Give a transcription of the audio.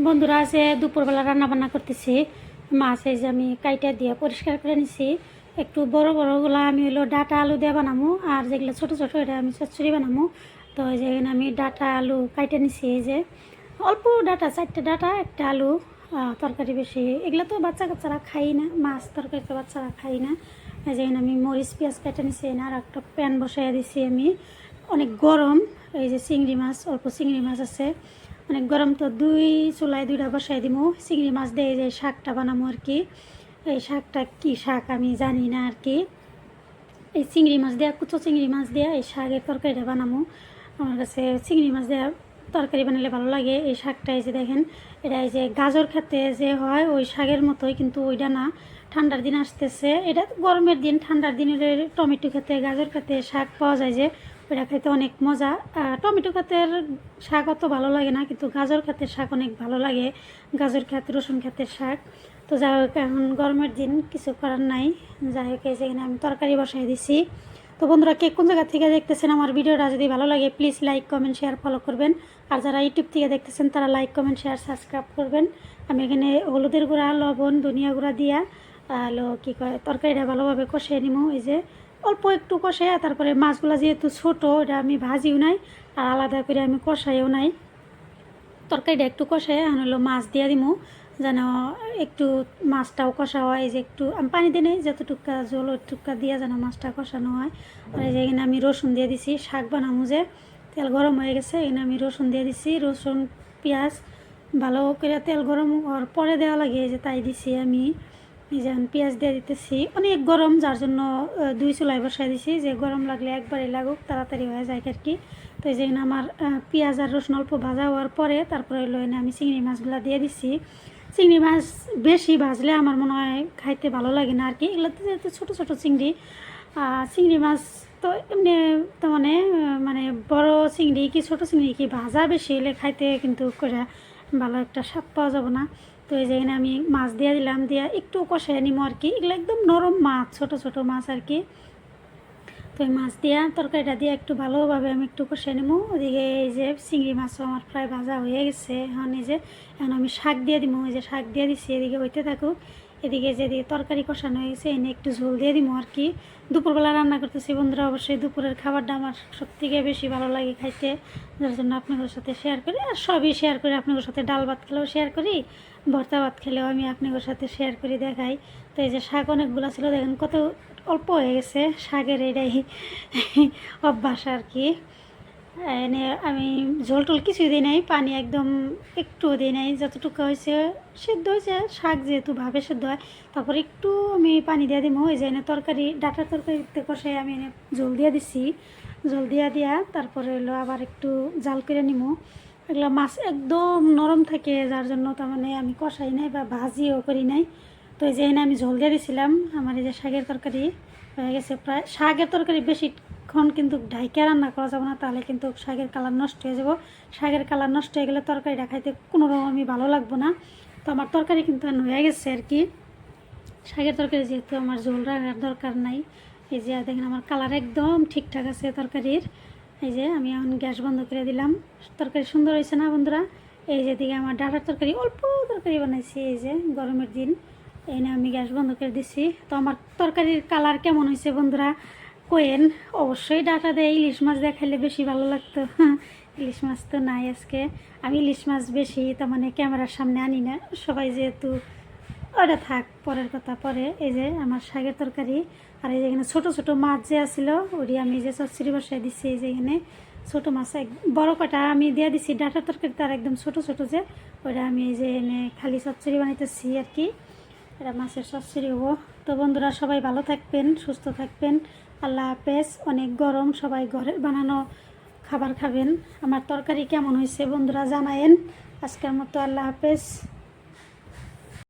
বন্ধুরা আছে দুপুরবেলা রান্না বান্না করতেছি। মাছ এই যে আমি কাইটা দিয়ে পরিষ্কার করে নিছি। একটু বড় বড়গুলো আমি হলো ডাটা আলু দিয়ে বানাবো, আর যেগুলো ছোটো ছোটো এটা আমি চচ্চড়ি বানাবো। তো এই যে এখানে আমি ডাটা আলু কাইটে নিছি। এই যে অল্প ডাটা, 4টে ডাটা, একটা আলু, তরকারি বেশি। এগুলো তো বাচ্চা কাচ্চারা খাই না, মাছ তরকারি তো বাচ্চারা খাই না। এই যে এখানে আমি মরিচ পেঁয়াজ কেটে নিছি। এনে আর একটা প্যান বসাইয়া দিছি আমি, অনেক গরম। এই যে চিংড়ি মাছ, অল্প চিংড়ি মাছ আছে, অনেক গরম। তো চুলায় 2টা বসাই দিব। চিংড়ি মাছ দিয়ে যে শাকটা বানাবো আর কি। এই শাকটা কি শাক আমি জানি না আর কি। এই চিংড়ি মাছ দেওয়া, কুচো চিংড়ি মাছ দেওয়া এই শাকের তরকারিটা বানাবো। আমার কাছে চিংড়ি মাছ দেওয়া তরকারি বানালে ভালো লাগে। এই শাকটা এই যে দেখেন, এটা এই যে গাজর খেতে যে হয় ওই শাকের মতোই, কিন্তু ওইটা না। ঠান্ডার দিন আসতেছে, এটা গরমের দিন, ঠান্ডার দিনের টমেটো খেতে, গাজর খেতে শাক পাওয়া যায় যে, ওইটা খেতে অনেক মজা। টমেটো খাতের শাক অত ভালো লাগে না, কিন্তু গাজর খাতের শাক অনেক ভালো লাগে। গাজর খাত, রসুন খাতের শাক। তো যাই হোক, এখন গরমের দিন, কিছু করার নাই। যাই হোক, এই যে এখানে আমি তরকারি বসাই দিছি। তো বন্ধুরা, কে কোন জায়গা থেকে দেখতেছেন আমার ভিডিওটা যদি ভালো লাগে please like comment share follow করবেন। আর যারা ইউটিউব থেকে দেখতেছেন তারা লাইক কমেন্ট শেয়ার সাবস্ক্রাইব করবেন। আমি এখানে হলুদের গুঁড়া, লবণ, ধনিয়া গুঁড়া দিয়া কী কয় তরকারিটা ভালোভাবে কষিয়ে নিব। এই যে অল্প একটু কষে, তারপরে মাছগুলো যেহেতু ছোটো, এটা আমি ভাজিও নাই আর আলাদা করে আমি কষাইও নাই। তরকারিটা একটু কষাই এখন হলো মাছ দিয়ে দিব, যেন একটু মাছটাও কষা হয়। এই যে একটু আমি পানি দিই নেই, যতটুকা জল ওইটুকা দিয়ে যেন মাছটা কষানো হয়। আর এই যে এখানে আমি রসুন দিয়ে দিছি, শাক বানাবো যে, তেল গরম হয়ে গেছে, এখানে আমি রসুন দিয়ে দিছি। রসুন পেঁয়াজ ভালো করে তেল গরম হওয়ার পরে দেওয়া লাগে, এই যে তাই দিছি আমি। এই যে পেঁয়াজ দিয়ে দিতেছি, অনেক গরম, যার জন্য 2 চুলায় বসাই দিছি, যে গরম লাগলে একবারে লাগুক, তাড়াতাড়ি হয়ে যায় আর কি। তো এই যে আমার পেঁয়াজ আর রসুন অল্প ভাজা হওয়ার পরে তারপরে হলো এনে আমি চিংড়ি মাছগুলো দিয়ে দিছি। চিংড়ি মাছ বেশি ভাজলে আমার মনে হয় খাইতে ভালো লাগে না আর কি। এগুলোতে যেহেতু ছোটো ছোটো চিংড়ি, চিংড়ি মাছ তো এমনি তো মানে বড় চিংড়ি কি ছোটো চিংড়ি কি ভাজা বেশি হলে খাইতে কিন্তু করে ভালো একটা স্বাদ পাওয়া যাবে না। তো এই যে এখানে আমি মাছ দিয়ে দিলাম, দিয়ে একটু কষাই নিবো আর কি। এগুলো একদম নরম মাছ, ছোট ছোট মাছ আর কি। তো এই মাছ দিয়ে তরকারিটা দিয়ে একটু ভালোভাবে আমি একটু কষিয়ে নেবো। ওদিকে এই যে চিংড়ি মাছও আমার প্রায় ভাজা হয়ে গেছে। এখন আমি শাক দিয়ে দিব। এই যে শাক দিয়ে দিচ্ছি, এদিকে হইতে থাকুক। এদিকে যেদিকে তরকারি কষানো হয়ে গেছে, এনে একটু ঝোল দিয়ে দিব আর কি। দুপুরবেলা রান্না করতেছি বন্ধুরা, অবশ্যই দুপুরের খাবারটা আমার সবথেকে বেশি ভালো লাগে খাইতে, যার জন্য আপনাদের সাথে শেয়ার করি। আর সবই শেয়ার করি, আপনাদের সাথে ডাল ভাত খেলেও শেয়ার করি, ভর্তা ভাত খেলেও আমি আপনাদের সাথে শেয়ার করি, দেখাই। তো এই যে শাক অনেকগুলো ছিল, দেখেন কত অল্প হয়ে গেছে। শাকের এটাই অভ্যাস আর কি। এনে আমি ঝোল টোল কিছুই দিই নাই, পানি একদম একটুও দিই নাই। যতটুকু হয়েছে সেদ্ধ হয়েছে, শাক যেহেতু ভাবে সেদ্ধ হয়, তারপর একটু আমি পানি দিয়ে দিব। ওই যে এনে তরকারি, ডাটার তরকারিতে কষে আমি এনে ঝোল দিয়ে দিছি। ঝোল দিয়া তারপরে হলো আবার একটু জাল করে নিব। এগুলো মাছ একদম নরম থাকে, যার জন্য তার আমি কষাই নাই বা ভাজিও করি নাই। তো এই যে এনে আমি ঝোল দিয়ে দিছিলাম। আমার এই যে শাকের তরকারি হয়ে গেছে প্রায়। শাকের তরকারি বেশিক্ষণ কিন্তু ঢাইকা রান্না করা যাবে না, তাহলে কিন্তু শাকের কালার নষ্ট হয়ে যাব। শাকের কালার নষ্ট হয়ে গেলে তরকারিটা খাইতে কোনো রকমই ভালো লাগবে না। তো আমার তরকারি কিন্তু হয়ে গেছে আর কি। শাকের তরকারি যেহেতু আমার ঝোল রাখার দরকার নাই। এই যে দেখেন আমার কালার একদম ঠিকঠাক আছে তরকারির। এই যে আমি এখন গ্যাস বন্ধ করে দিলাম। তরকারি সুন্দর হয়েছে না বন্ধুরা? এই যে দিকে আমার ডাটার তরকারি, অল্প তরকারি বানাইছি এই যে গরমের দিন। এই না আমি গ্যাস বন্ধ করে দিছি। তো আমার তরকারির কালার কেমন হয়েছে বন্ধুরা কোয়েন। অবশ্যই ডাটা দিয়ে ইলিশ মাছ দিয়ে খাইলে বেশি ভালো লাগতো। ইলিশ মাছ তো নাই আজকে। আমি ইলিশ মাছ বেশি ক্যামেরার সামনে আনি না, সবাই যেহেতু ওটা থাক, পরের কথা পরে। এই যে আমার শাকের তরকারি, আর এই যে এখানে ছোটো ছোটো মাছ যে আসছিল ওটি আমি যে চচ্চড়ি বসাই দিচ্ছি। এই যে এখানে ছোটো মাছ বড় কটা আমি দিয়ে দিচ্ছি, ডাটার তরকারি তার একদম ছোটো ছোটো যে, ওটা আমি এই যে এনে খালি চচ্চড়ি বানাইতেছি আর কি। এটা মাছের চচ্চড়ি হবো। তো বন্ধুরা, সবাই ভালো থাকবেন, সুস্থ থাকবেন। আল্লাহ হাফেজ। অনেক গরম, সবাই ঘরের বানানো খাবার খাবেন। আমার তরকারি কেমন হয়েছে বন্ধুরা জানায়েন। আজকের মতো আল্লাহ হাফেজ।